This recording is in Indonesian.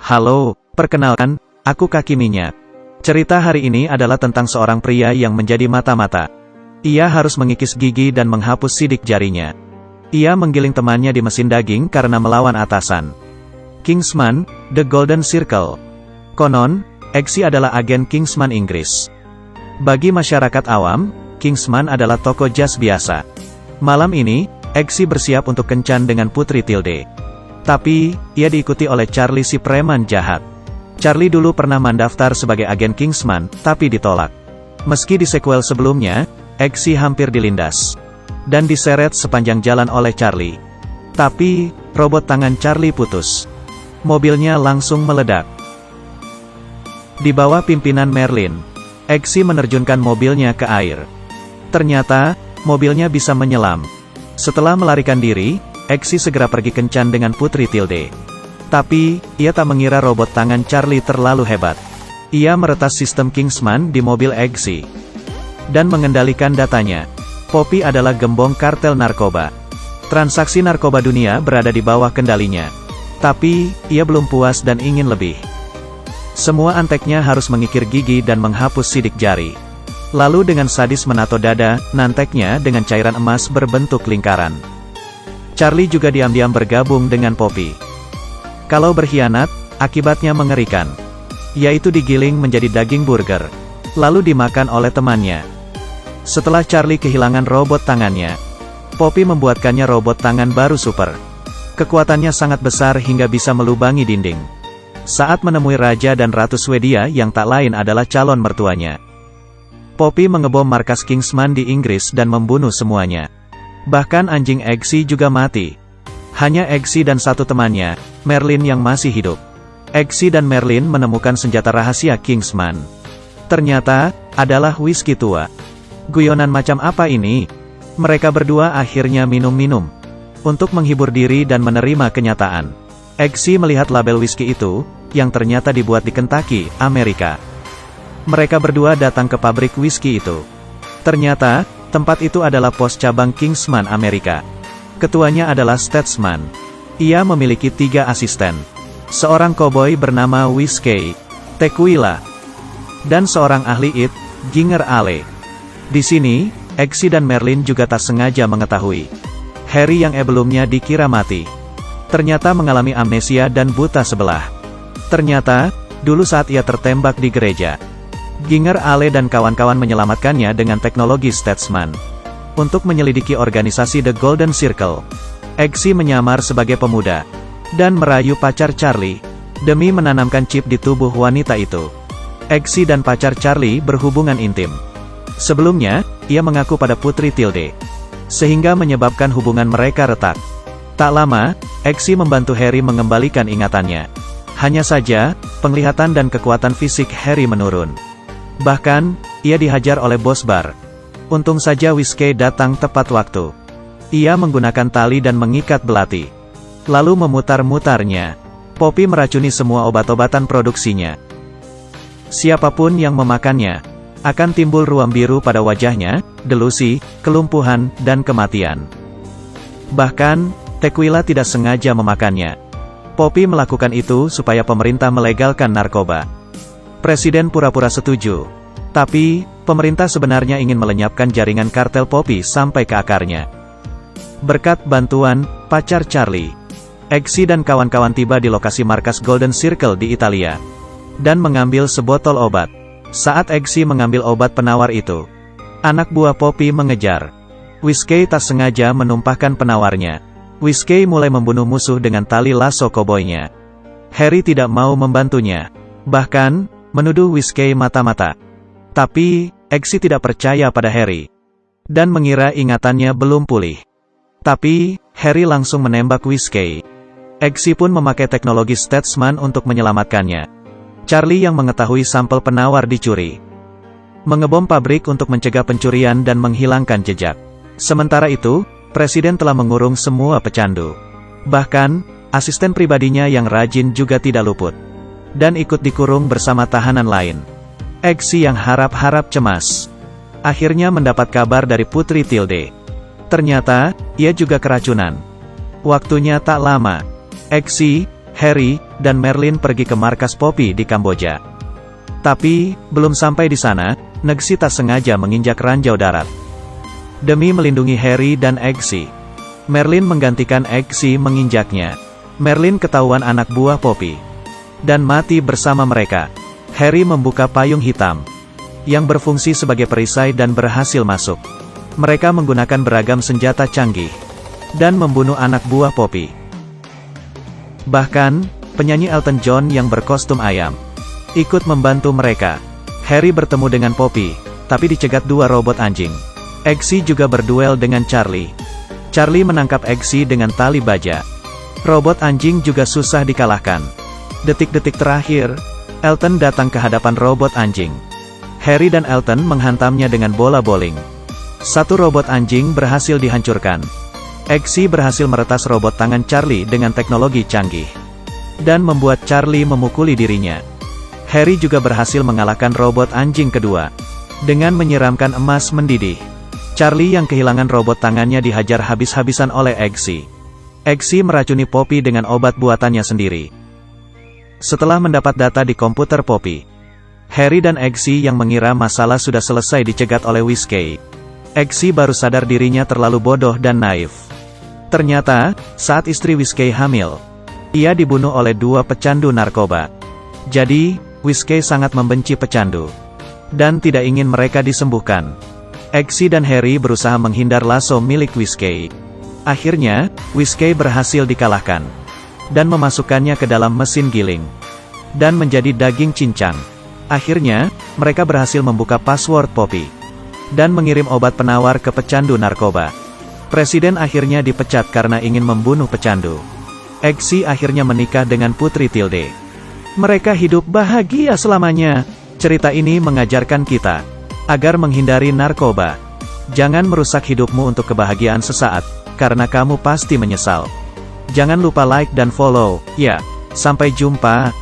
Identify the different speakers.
Speaker 1: Halo, perkenalkan, aku Kaki Minyak. Cerita hari ini adalah tentang seorang pria yang menjadi mata-mata. Ia harus mengikis gigi dan menghapus sidik jarinya. Ia menggiling temannya di mesin daging karena melawan atasan. Kingsman, The Golden Circle. Konon, Eggsy adalah agen Kingsman Inggris. Bagi masyarakat awam, Kingsman adalah toko jas biasa. Malam ini, Eggsy bersiap untuk kencan dengan Putri Tilde. Tapi, ia diikuti oleh Charlie si preman jahat. Charlie dulu pernah mendaftar sebagai agen Kingsman, tapi ditolak. Meski di sequel sebelumnya, Eggsy hampir dilindas dan diseret sepanjang jalan oleh Charlie. Tapi, robot tangan Charlie putus. Mobilnya langsung meledak. Di bawah pimpinan Merlin, Eggsy menerjunkan mobilnya ke air. Ternyata, mobilnya bisa menyelam. Setelah melarikan diri, Eggsy segera pergi kencan dengan Putri Tilde. Tapi, ia tak mengira robot tangan Charlie terlalu hebat. Ia meretas sistem Kingsman di mobil Eggsy dan mengendalikan datanya. Poppy adalah gembong kartel narkoba. Transaksi narkoba dunia berada di bawah kendalinya. Tapi, ia belum puas dan ingin lebih. Semua anteknya harus mengikir gigi dan menghapus sidik jari. Lalu dengan sadis menato dada, nanteknya dengan cairan emas berbentuk lingkaran. Charlie juga diam-diam bergabung dengan Poppy. Kalau berkhianat, akibatnya mengerikan. Yaitu digiling menjadi daging burger, lalu dimakan oleh temannya. Setelah Charlie kehilangan robot tangannya, Poppy membuatkannya robot tangan baru super. Kekuatannya sangat besar hingga bisa melubangi dinding. Saat menemui Raja dan Ratu Swedia yang tak lain adalah calon mertuanya, Poppy mengebom markas Kingsman di Inggris dan membunuh semuanya. Bahkan anjing Eggsy juga mati. Hanya Eggsy dan satu temannya, Merlin yang masih hidup. Eggsy dan Merlin menemukan senjata rahasia Kingsman. Ternyata, adalah whisky tua. Guyonan macam apa ini? Mereka berdua akhirnya minum-minum untuk menghibur diri dan menerima kenyataan. Eggsy melihat label whisky itu, yang ternyata dibuat di Kentucky, Amerika. Mereka berdua datang ke pabrik whisky itu. Ternyata, tempat itu adalah pos cabang Kingsman Amerika. Ketuanya adalah Statesman. Ia memiliki 3 asisten. Seorang koboi bernama Whiskey, Tequila, dan seorang ahli IT, Ginger Ale. Di sini, Eggsy dan Merlin juga tak sengaja mengetahui. Harry yang sebelumnya dikira mati, ternyata mengalami amnesia dan buta sebelah. Ternyata, dulu saat ia tertembak di gereja, Ginger Ale dan kawan-kawan menyelamatkannya dengan teknologi Statesman. Untuk menyelidiki organisasi The Golden Circle, Eggsy menyamar sebagai pemuda dan merayu pacar Charlie demi menanamkan chip di tubuh wanita itu. Eggsy dan pacar Charlie berhubungan intim. Sebelumnya, ia mengaku pada Putri Tilde, sehingga menyebabkan hubungan mereka retak. Tak lama, Eggsy membantu Harry mengembalikan ingatannya. Hanya saja, penglihatan dan kekuatan fisik Harry menurun. Bahkan, ia dihajar oleh bos bar. Untung saja Whiskey datang tepat waktu. Ia menggunakan tali dan mengikat belati, lalu memutar-mutarnya. Poppy meracuni semua obat-obatan produksinya. Siapapun yang memakannya, akan timbul ruam biru pada wajahnya, delusi, kelumpuhan, dan kematian. Bahkan, Tequila tidak sengaja memakannya. Poppy melakukan itu supaya pemerintah melegalkan narkoba. Presiden pura-pura setuju. Tapi, pemerintah sebenarnya ingin melenyapkan jaringan kartel Poppy sampai ke akarnya. Berkat bantuan pacar Charlie, Eggsy dan kawan-kawan tiba di lokasi markas Golden Circle di Italia dan mengambil sebotol obat. Saat Eggsy mengambil obat penawar itu, anak buah Poppy mengejar. Whiskey tak sengaja menumpahkan penawarnya. Whiskey mulai membunuh musuh dengan tali lasso koboynya. Harry tidak mau membantunya, bahkan menuduh Whiskey mata-mata. Tapi, Eggsy tidak percaya pada Harry dan mengira ingatannya belum pulih. Tapi, Harry langsung menembak Whiskey. Eggsy pun memakai teknologi Statesman untuk menyelamatkannya. Charlie yang mengetahui sampel penawar dicuri, mengebom pabrik untuk mencegah pencurian dan menghilangkan jejak. Sementara itu, Presiden telah mengurung semua pecandu. Bahkan, asisten pribadinya yang rajin juga tidak luput dan ikut dikurung bersama tahanan lain. Eggsy yang harap-harap cemas, akhirnya mendapat kabar dari Putri Tilde. Ternyata, ia juga keracunan. Waktunya tak lama. Eggsy, Harry, dan Merlin pergi ke markas Poppy di Kamboja. Tapi, belum sampai di sana, Nexi tak sengaja menginjak ranjau darat. Demi melindungi Harry dan Eggsy, Merlin menggantikan Eggsy menginjaknya. Merlin ketahuan anak buah Poppy dan mati bersama mereka. Harry membuka payung hitam yang berfungsi sebagai perisai dan berhasil masuk. Mereka menggunakan beragam senjata canggih dan membunuh anak buah Poppy. Bahkan, penyanyi Elton John yang berkostum ayam ikut membantu mereka. Harry bertemu dengan Poppy, tapi dicegat dua robot anjing. Eggsy juga berduel dengan Charlie. Charlie menangkap Eggsy dengan tali baja. Robot anjing juga susah dikalahkan. Detik-detik terakhir, Elton datang ke hadapan robot anjing. Harry dan Elton menghantamnya dengan bola bowling. Satu robot anjing berhasil dihancurkan. Eggsy berhasil meretas robot tangan Charlie dengan teknologi canggih dan membuat Charlie memukuli dirinya. Harry juga berhasil mengalahkan robot anjing kedua dengan menyiramkan emas mendidih. Charlie yang kehilangan robot tangannya dihajar habis-habisan oleh Eggsy. Eggsy meracuni Poppy dengan obat buatannya sendiri. Setelah mendapat data di komputer Poppy, Harry dan Eggsy yang mengira masalah sudah selesai dicegat oleh Whiskey. Eggsy baru sadar dirinya terlalu bodoh dan naif. Ternyata, saat istri Whiskey hamil, ia dibunuh oleh dua pecandu narkoba. Jadi, Whiskey sangat membenci pecandu dan tidak ingin mereka disembuhkan. Eggsy dan Harry berusaha menghindar lasso milik Whiskey. Akhirnya, Whiskey berhasil dikalahkan dan memasukkannya ke dalam mesin giling dan menjadi daging cincang. Akhirnya, mereka berhasil membuka password Poppy dan mengirim obat penawar ke pecandu narkoba. Presiden akhirnya dipecat karena ingin membunuh pecandu. Eggsy akhirnya menikah dengan Putri Tilde. Mereka hidup bahagia selamanya. Cerita ini mengajarkan kita agar menghindari narkoba. Jangan merusak hidupmu untuk kebahagiaan sesaat, karena kamu pasti menyesal. Jangan lupa like dan follow. Ya, sampai jumpa.